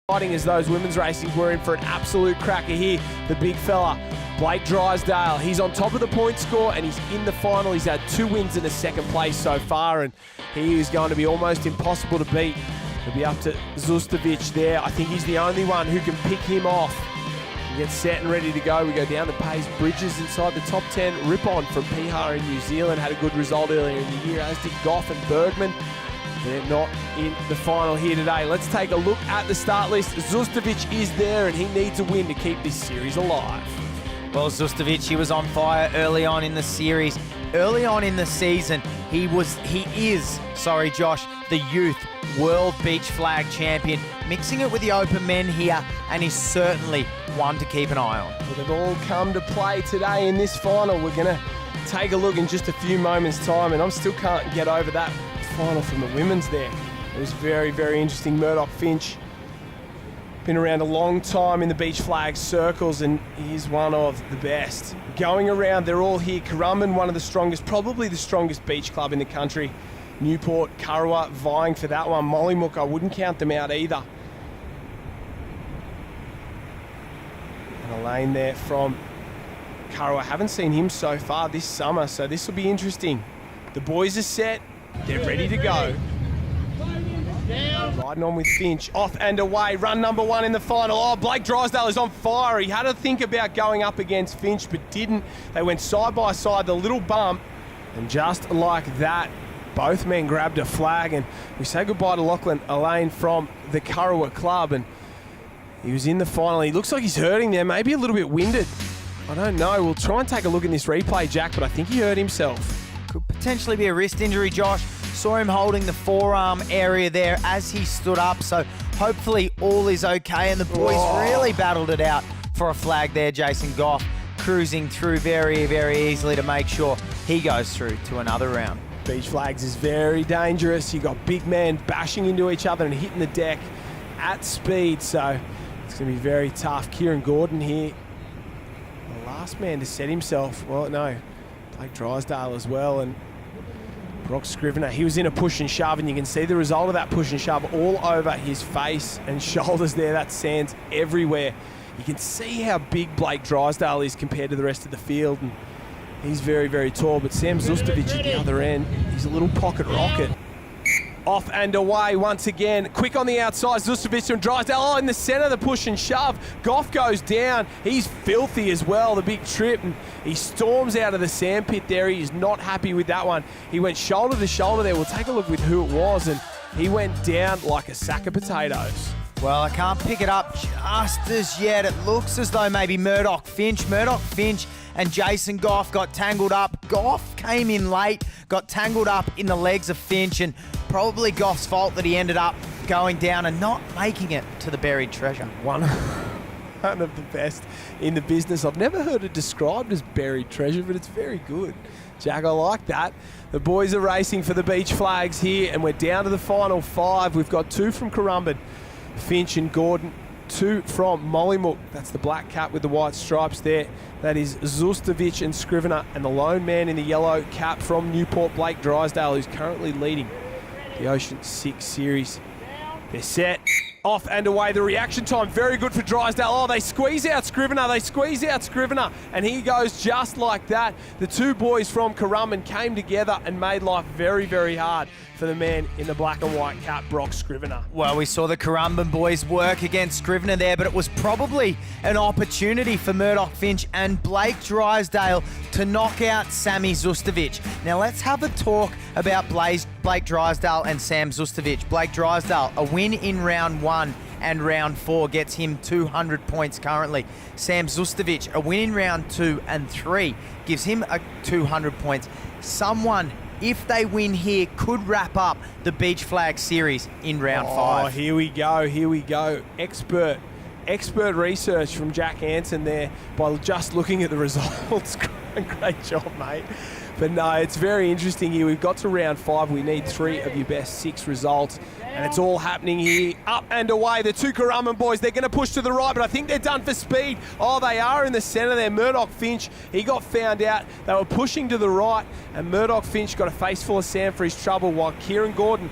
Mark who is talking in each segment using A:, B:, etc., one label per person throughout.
A: Exciting as those women's racings were in for an absolute cracker here. The big fella, Blake Drysdale, he's on top of the point score and he's in the final. He's had 2 wins in the second place so far, and he is going to be almost impossible to beat. He'll be up to Zustovic there. I think he's the only one who can pick him off. He gets set and ready to go. We go down to Pays Bridges inside the top 10. Rip-on from Pihar in New Zealand had a good result earlier in the year, as did Goff and Bergman. They're not in the final here today. Let's take a look at the start list. Zustovic is there and he needs a win to keep this series alive.
B: Well, Zustovic, he was on fire early on in the series. Early on in the season, he is, Josh, the youth world beach flag champion, mixing it with the open men here, and he's certainly one to keep an eye on.
A: Well, they've all come to play today in this final. We're going to take a look in just a few moments' time, and I still can't get over that final from the women's there. It was very, very interesting. Murdoch Finch, been around a long time in the beach flag circles, and he's one of the best. Going around, they're all here. Currumbin, one of the strongest, probably the strongest beach club in the country. Newport, Kurrawa vying for that one. Mollymook, I wouldn't count them out either. And a lane there from Kurrawa. Haven't seen him so far this summer, so this will be interesting. The boys are set. They're ready to go. Riding on with Finch, off and away, run number 1 in the final. Oh, Blake Drysdale is on fire. He had to think about going up against Finch, but didn't. They went side by side, the little bump, and just like that, both men grabbed a flag, and we say goodbye to Lachlan Elaine from the Kurrawa club, and he was in the final. He looks like he's hurting there, maybe a little bit winded. I don't know. We'll try and take a look in this replay, Jack, but I think he hurt himself.
B: Could potentially be a wrist injury, Josh. Saw him holding the forearm area there as he stood up, so hopefully all is okay, and the boys really battled it out for a flag there. Jason Goff cruising through very, very easily to make sure he goes through to another round.
A: Beach flags is very dangerous. You got big men bashing into each other and hitting the deck at speed, so it's going to be very tough. Kieran Gordon here, the last man to set himself. Well, no, Blake Drysdale as well, and Brock Scrivener, he was in a push and shove, and you can see the result of that push and shove all over his face and shoulders there. That sand's everywhere. You can see how big Blake Drysdale is compared to the rest of the field, and he's very, very tall, but Sam Zustovic at the other end, he's a little pocket rocket. Off and away once again. Quick on the outside, Zustovic and Drysdale. Oh, in the centre, the push and shove. Goff goes down. He's filthy as well, the big trip, and he storms out of the sandpit there. He is not happy with that one. He went shoulder to shoulder there. We'll take a look with who it was, and he went down like a sack of potatoes.
B: Well, I can't pick it up just as yet. It looks as though maybe Murdoch Finch and Jason Goff got tangled up. Goff came in late, got tangled up in the legs of Finch, and probably Goff's fault that he ended up going down and not making it to the buried treasure.
A: One of the best in the business. I've never heard it described as buried treasure, but it's very good. Jack, I like that. The boys are racing for the beach flags here, and we're down to the final 5. We've got 2 from Currumbin, Finch and Gordon, 2 from Mollymook. That's the black cap with the white stripes there. That is Zustovic and Scrivener, and the lone man in the yellow cap from Newport, Blake Drysdale, who's currently leading the Ocean 6 series. They're set. Off and away. The reaction time, very good for Drysdale. Oh, they squeeze out Scrivener. And he goes just like that. The 2 boys from Currumbin came together and made life very, very hard for the man in the black and white cap, Brock Scrivener.
B: Well, we saw the Currumbin boys work against Scrivener there, but it was probably an opportunity for Murdoch Finch and Blake Drysdale to knock out Sammy Zustovic. Now let's have a talk about Blake Drysdale and Sam Zustovic. Blake Drysdale, a win in round 1 and round 4 gets him 200 points currently. Sam Zustovic, a win in round 2 and 3 gives him 200 points. Someone, if they win here, could wrap up the beach flag series in round 5.
A: Oh, here we go. Expert research from Jack Hansen there by just looking at the results. Great job, mate. But no, it's very interesting here. We've got to round 5. We need 3 of your best 6 results. And it's all happening here. Up and away. The 2 Currumbin boys, they're going to push to the right, but I think they're done for speed. Oh, they are in the centre there. Murdoch Finch, he got found out. They were pushing to the right, and Murdoch Finch got a face full of sand for his trouble, while Kieran Gordon,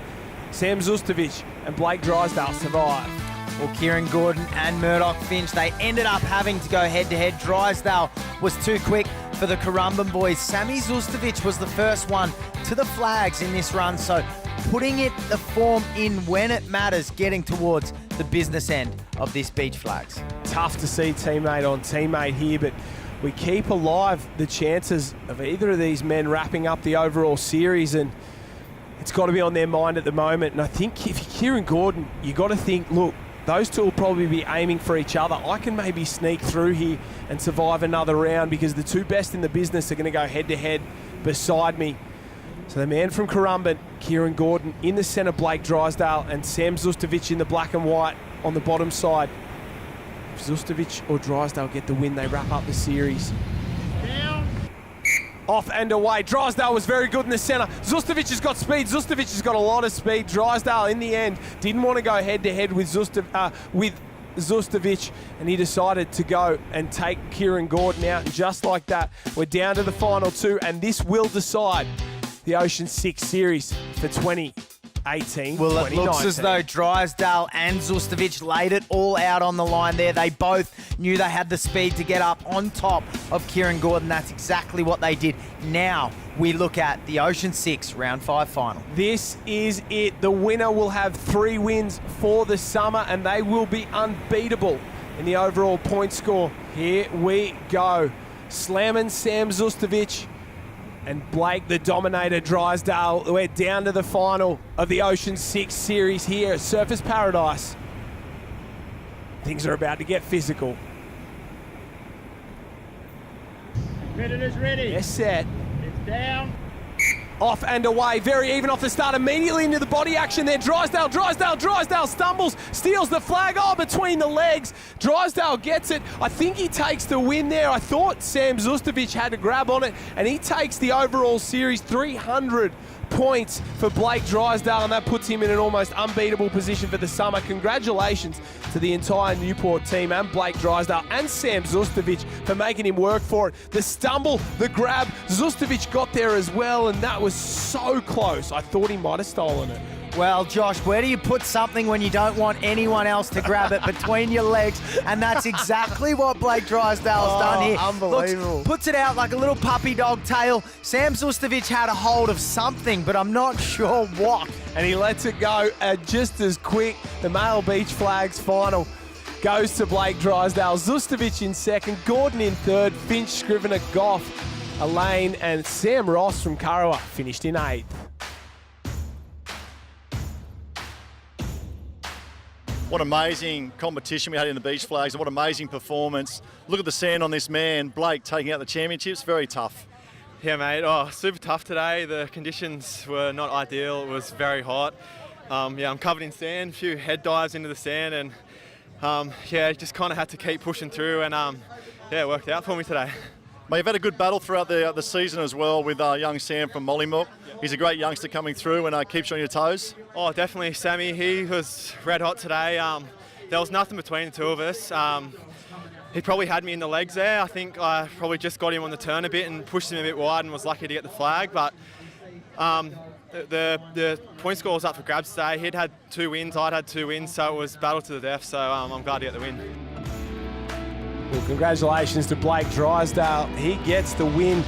A: Sam Zustovic, and Blake Drysdale survived.
B: Well, Kieran Gordon and Murdoch Finch, they ended up having to go head-to-head. Drysdale was too quick for the Currumbin boys. Sammy Zustovic was the first one to the flags in this run, so putting the form in when it matters, getting towards the business end of this beach flags.
A: Tough to see teammate on teammate here, but we keep alive the chances of either of these men wrapping up the overall series, and it's got to be on their mind at the moment. And I think if you're Kieran Gordon, you got to think, look, those two will probably be aiming for each other. I can maybe sneak through here and survive another round because the two best in the business are going to go head-to-head beside me. So the man from Currumbin, Kieran Gordon, in the centre, Blake Drysdale, and Sam Zustovic in the black and white on the bottom side. If Zustovic or Drysdale get the win, they wrap up the series.
C: Down.
A: Off and away. Drysdale was very good in the centre. Zustovic has got speed. Zustovic has got a lot of speed. Drysdale, in the end, didn't want to go head-to-head with Zustovic, and he decided to go and take Kieran Gordon out. And just like that, we're down to the final two, and this will decide the Ocean 6 series for 2018.
B: Well, it looks as though Drysdale and Zustovic laid it all out on the line there. They both knew they had the speed to get up on top of Kieran Gordon. That's exactly what they did. Now we look at the Ocean 6 Round 5 final.
A: This is it. The winner will have 3 wins for the summer, and they will be unbeatable in the overall point score. Here we go. Slamming Sam Zustovic and Blake, the Dominator Drysdale. We're down to the final of the Ocean 6 series here at Surfers Paradise. Things are about to get physical.
C: Predators ready.
A: They're set.
C: It's down.
A: Off and away, very even off the start, immediately into the body action there. Drysdale stumbles, steals the flag, between the legs. Drysdale gets it. I think he takes the win there. I thought Sam Zustovic had a grab on it, and he takes the overall series. 300 points for Blake Drysdale, and that puts him in an almost unbeatable position for the summer. Congratulations to the entire Newport team and Blake Drysdale and Sam Zustovic for making him work for it. The stumble, the grab, Zustovic got there as well, and that was so close. I thought he might have stolen it.
B: Well, Josh, where do you put something when you don't want anyone else to grab it between your legs? And that's exactly what Blake Drysdale's done here.
A: Unbelievable.
B: Puts it out like a little puppy dog tail. Sam Zustovic had a hold of something, but I'm not sure what.
A: And he lets it go just as quick. The male beach flags final goes to Blake Drysdale. Zustovic in second, Gordon in third, Finch, Scrivener, Goff, Elaine, and Sam Ross from Kurrawa finished in 8th.
D: What amazing competition we had in the beach flags, and what amazing performance. Look at the sand on this man, Blake, taking out the championships. Very tough.
E: Yeah, mate. Oh, super tough today. The conditions were not ideal. It was very hot. I'm covered in sand, a few head dives into the sand, and just kind of had to keep pushing through, and it worked out for me today.
D: Mate, you've had a good battle throughout the season as well with young Sam from Mollymook. He's a great youngster coming through and keeps you on your toes.
E: Oh, definitely. Sammy, he was red hot today. There was nothing between the two of us. He probably had me in the legs there. I think I probably just got him on the turn a bit and pushed him a bit wide and was lucky to get the flag. But the point score was up for grabs today. He'd had 2 wins, I'd had 2 wins, so it was battle to the death. So I'm glad to get the win.
A: Well, congratulations to Blake Drysdale. He gets the win.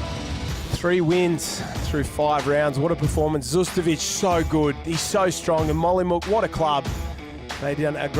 A: 3 wins through 5 rounds. What a performance. Zustovic, so good. He's so strong. And Mollymook, what a club. They done a great